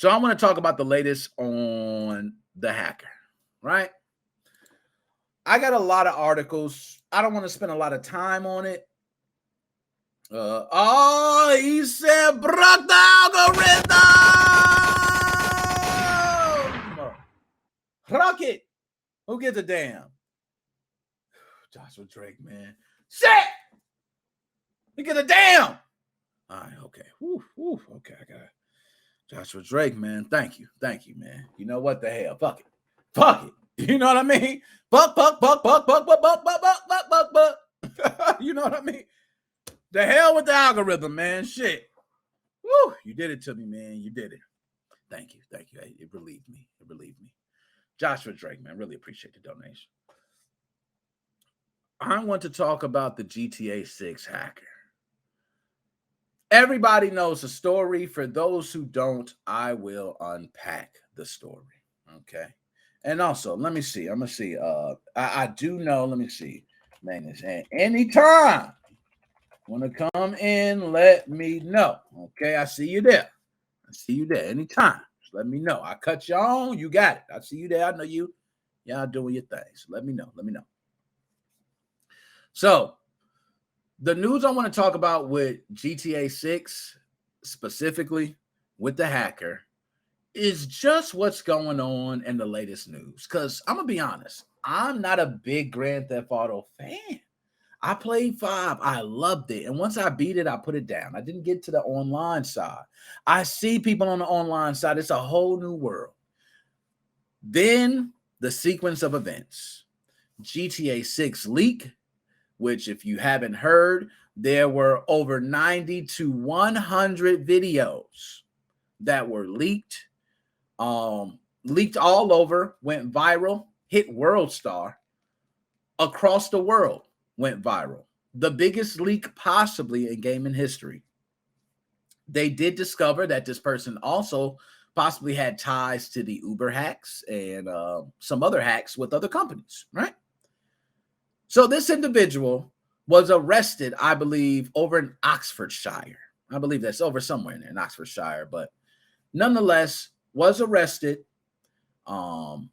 So I want to talk about the latest on the hacker, right? I got a lot of articles. I don't want to spend a lot of time on it. He said, broke the algorithm. Rocket. Who gives a damn? Joshua Drake, man. Shit. Who gives a damn? All right, okay. Okay, I got it. Joshua Drake, man. Thank you, man. You know what the hell? Fuck it. You know what I mean? Buck. You know what I mean? The hell with the algorithm, man. Shit. Woo, you did it to me, man. You did it. Thank you. It relieved me. Joshua Drake, man. Really appreciate the donation. I want to talk about the GTA 6 hacker. Everybody knows the story. For those who don't, I will unpack the story. Okay. And also, let me see. I'm going to see. I do know. Let me see. Man, anytime want to come in, let me know. Okay. I see you there. Anytime. Just let me know. I cut you on. You got it. I see you there. I know you. Y'all doing your thing. So let me know. So, the news I want to talk about with GTA 6, specifically with the hacker, is just what's going on in the latest news. Because I'm going to be honest, I'm not a big Grand Theft Auto fan. I played 5. I loved it. And once I beat it, I put it down. I didn't get to the online side. I see people on the online side. It's a whole new world. Then the sequence of events. GTA 6 leak, which if you haven't heard, there were over 90 to 100 videos that were leaked all over, went viral, hit World Star, across the world went viral. The biggest leak possibly in gaming history. They did discover that this person also possibly had ties to the Uber hacks and some other hacks with other companies, right? So this individual was arrested, I believe, over in Oxfordshire. I believe that's over somewhere in Oxfordshire, but nonetheless was arrested and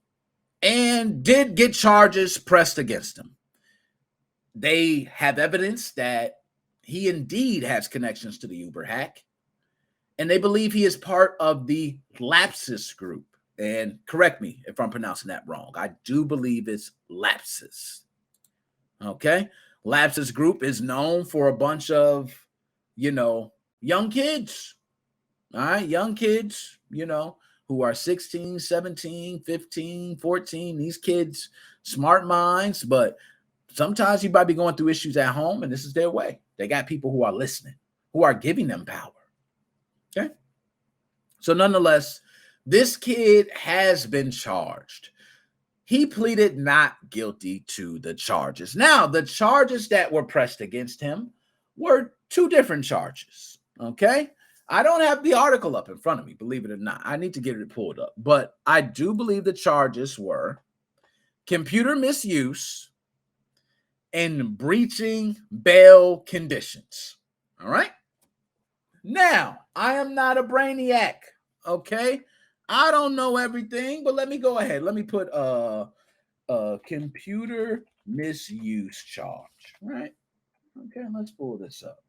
did get charges pressed against him. They have evidence that he indeed has connections to the Uber hack, and they believe he is part of the Lapsus group. And correct me if I'm pronouncing that wrong. I do believe it's Lapsus. Okay. Lapsus group is known for a bunch of, young kids. All right. Young kids, who are 16, 17, 15, 14. These kids, smart minds, but sometimes you might be going through issues at home, and this is their way. They got people who are listening, who are giving them power. Okay. So nonetheless, this kid has been charged. He pleaded not guilty to the charges. Now, the charges that were pressed against him were 2 different charges. Okay. I don't have the article up in front of me, believe it or not. I need to get it pulled up. But I do believe the charges were computer misuse and breaching bail conditions. All right. Now, I am not a brainiac. Okay. I don't know everything, but let me go ahead. Let me put a computer misuse charge. Right. Okay. Let's pull this up.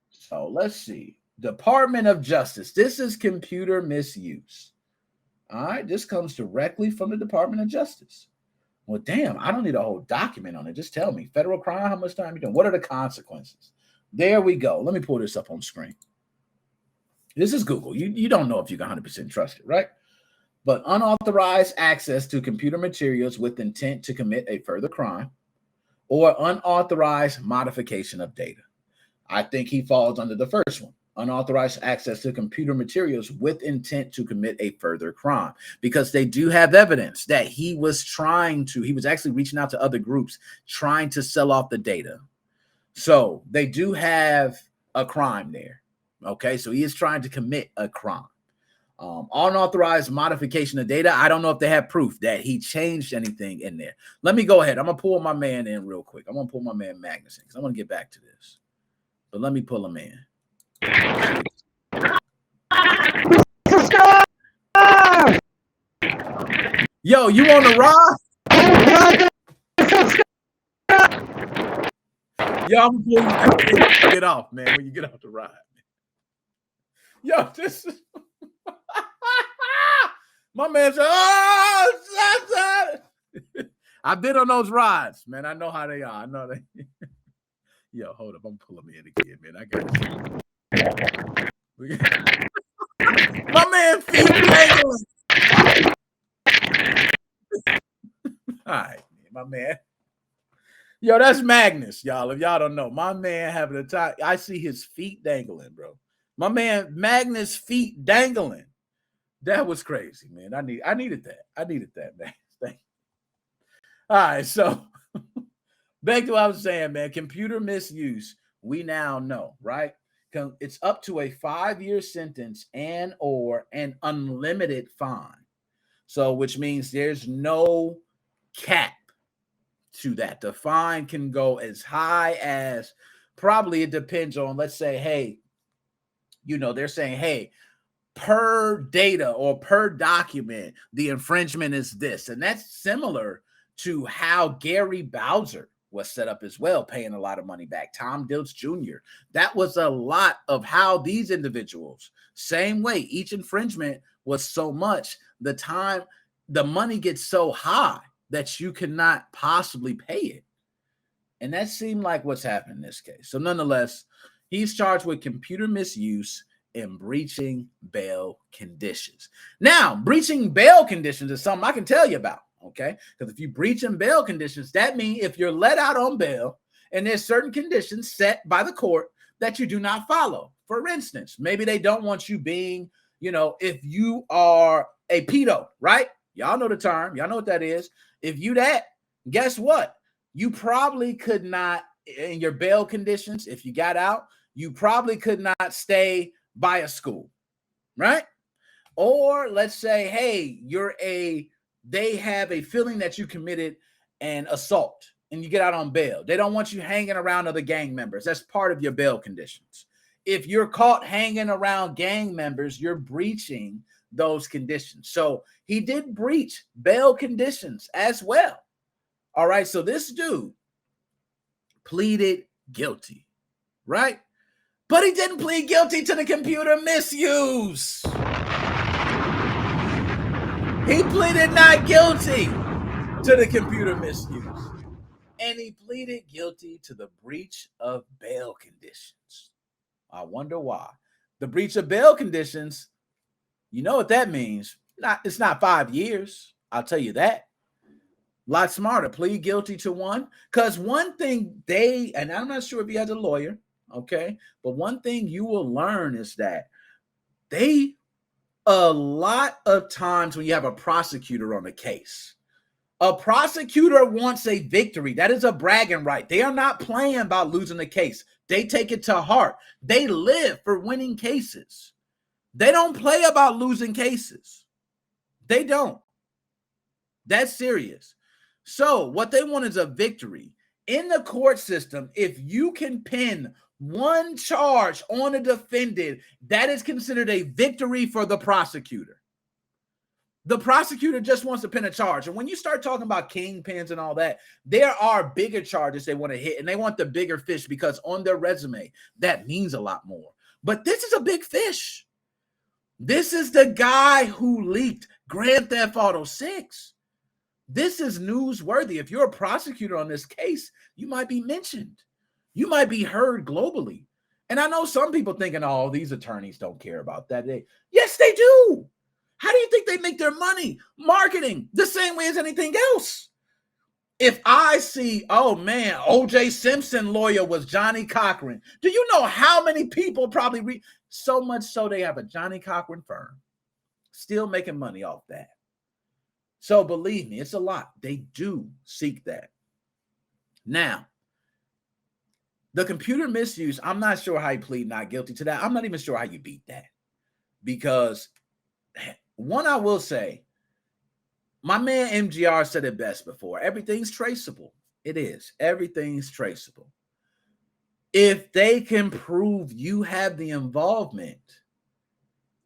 So let's see. Department of Justice. This is computer misuse. All right. This comes directly from the Department of Justice. Well, damn, I don't need a whole document on it. Just tell me. Federal crime, how much time you doing? What are the consequences? There we go. Let me pull this up on screen. This is Google. You don't know if you can 100% trust it, right? But unauthorized access to computer materials with intent to commit a further crime or unauthorized modification of data. I think he falls under the first one. Unauthorized access to computer materials with intent to commit a further crime, because they do have evidence that he was actually reaching out to other groups trying to sell off the data. So they do have a crime there. Okay. So he is trying to commit a crime. Unauthorized modification of data. I don't know if they have proof that he changed anything in there. Let me go ahead. I'm going to pull my man in real quick. I'm going to pull my man Magnus in because I want to get back to this. But let me pull him in. Yo, you on the ride? Yo, I'm gonna get off, man, when you get off the ride. Yo, this is my man said, oh, I've been on those rides, man. I know how they are. I know they. Yo, hold up. I'm pulling me in again, man. I got it. My man feet dangling. All right, my man. Yo, that's Magnus, y'all. If y'all don't know, my man having a time. I see his feet dangling, bro. My man Magnus' feet dangling. That was crazy, man. I needed that. I needed that, man. Thank you. All right, so back to what I was saying, man. Computer misuse, we now know, right? It's up to a 5-year sentence and or an unlimited fine. So, which means there's no cap to that. The fine can go as high as, probably it depends on, let's say, hey, they're saying, hey, per data or per document, the infringement is this. And that's similar to how Gary Bowser was set up as well, paying a lot of money back. Tom Dilts Jr. That was a lot of how these individuals, same way, each infringement was so much, the money gets so high that you cannot possibly pay it. And that seemed like what's happened in this case. So nonetheless, he's charged with computer misuse and breaching bail conditions. Now, breaching bail conditions is something I can tell you about, okay? Because if you breach in bail conditions, that means if you're let out on bail and there's certain conditions set by the court that you do not follow. For instance, maybe they don't want you being, if you are a pedo, right? Y'all know the term. Y'all know what that is. If you that, guess what? You probably could not, in your bail conditions, if you got out, you probably could not stay by a school, right? Or let's say, hey, they have a feeling that you committed an assault and you get out on bail. They don't want you hanging around other gang members. That's part of your bail conditions. If you're caught hanging around gang members, you're breaching those conditions. So he did breach bail conditions as well. All right. So this dude pleaded guilty, right? But he didn't plead guilty to the computer misuse. He pleaded not guilty to the computer misuse. And he pleaded guilty to the breach of bail conditions. I wonder why. The breach of bail conditions, you know what that means? It's not 5 years. I'll tell you that. A lot smarter. Plead guilty to one. Because one thing and I'm not sure if he has a lawyer, okay? But one thing you will learn is that a lot of times when you have a prosecutor on a case, a prosecutor wants a victory. That is a bragging right. They are not playing about losing the case. They take it to heart. They live for winning cases. They don't play about losing cases. They don't. That's serious. So what they want is a victory. In the court system, if you can pin one charge on a defendant, that is considered a victory for the prosecutor. The prosecutor just wants to pin a charge. And when you start talking about kingpins and all that, there are bigger charges they want to hit, and they want the bigger fish because on their resume, that means a lot more. But this is a big fish. This is the guy who leaked Grand Theft Auto 6. This is newsworthy. If you're a prosecutor on this case, you might be mentioned. You might be heard globally. And I know some people thinking, oh, these attorneys don't care about that. Yes, they do. How do you think they make their money? Marketing, the same way as anything else. If I see, oh man, O.J. Simpson lawyer was Johnny Cochran. Do you know how many people probably read? So much so they have a Johnny Cochran firm still making money off that. So believe me, it's a lot. They do seek that. Now, the computer misuse, I'm not sure how you plead not guilty to that. I'm not even sure how you beat that. Because one, I will say, my man MGR said it best before. Everything's traceable. It is. Everything's traceable. If they can prove you have the involvement,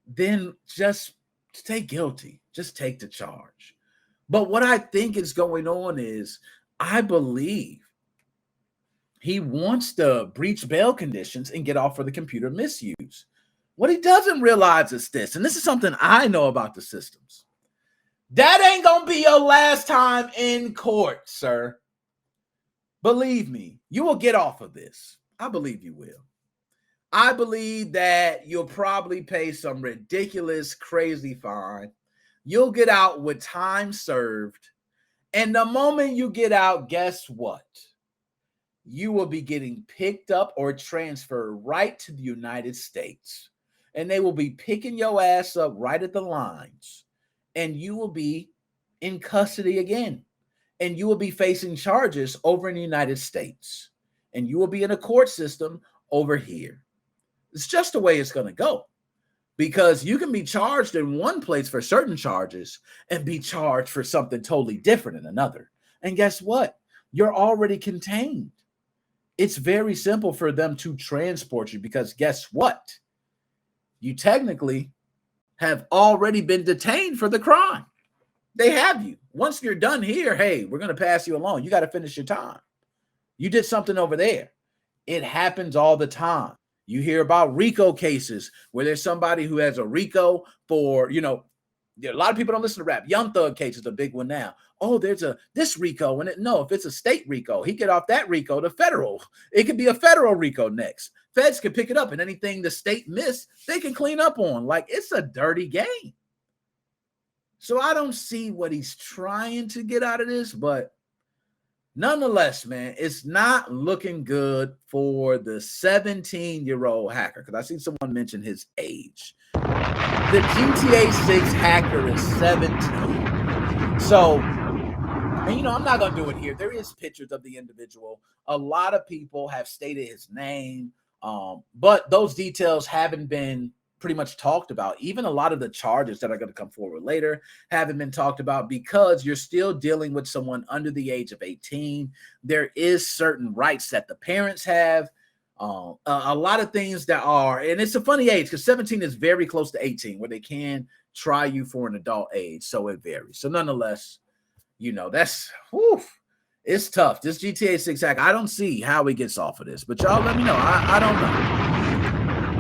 then just stay guilty. Just take the charge. But what I think is going on is I believe he wants to breach bail conditions and get off for the computer misuse. What he doesn't realize is this, and this is something I know about the systems. That ain't going to be your last time in court, sir. Believe me, you will get off of this. I believe you will. I believe that you'll probably pay some ridiculous, crazy fine. You'll get out with time served. And the moment you get out, guess what? You will be getting picked up or transferred right to the United States. And they will be picking your ass up right at the lines. And you will be in custody again. And you will be facing charges over in the United States. And you will be in a court system over here. It's just the way it's going to go. Because you can be charged in one place for certain charges and be charged for something totally different in another. And guess what? You're already contained. It's very simple for them to transport you because guess what? You technically have already been detained for the crime. They have you. Once you're done here, hey, we're going to pass you along. You got to finish your time. You did something over there. It happens all the time. You hear about RICO cases where there's somebody who has a RICO for, a lot of people don't listen to rap. Young Thug case is a big one now. Oh, there's this RICO. And if it's a state RICO, he get off that RICO to federal. It could be a federal RICO next. Feds can pick it up and anything the state missed, they can clean up on. Like, it's a dirty game. So I don't see what he's trying to get out of this, but nonetheless, man, it's not looking good for the 17-year-old hacker because I see someone mention his age. The GTA 6 hacker is 17. So, and I'm not going to do it here. There is pictures of the individual. A lot of people have stated his name, but those details haven't been pretty much talked about. Even a lot of the charges that are going to come forward later haven't been talked about because you're still dealing with someone under the age of 18. There is certain rights that the parents have. A lot of things that are, and it's a funny age because 17 is very close to 18 where they can try you for an adult age. So it varies. So nonetheless, it's tough. This GTA 6 hack, I don't see how he gets off of this, but y'all let me know. I don't know.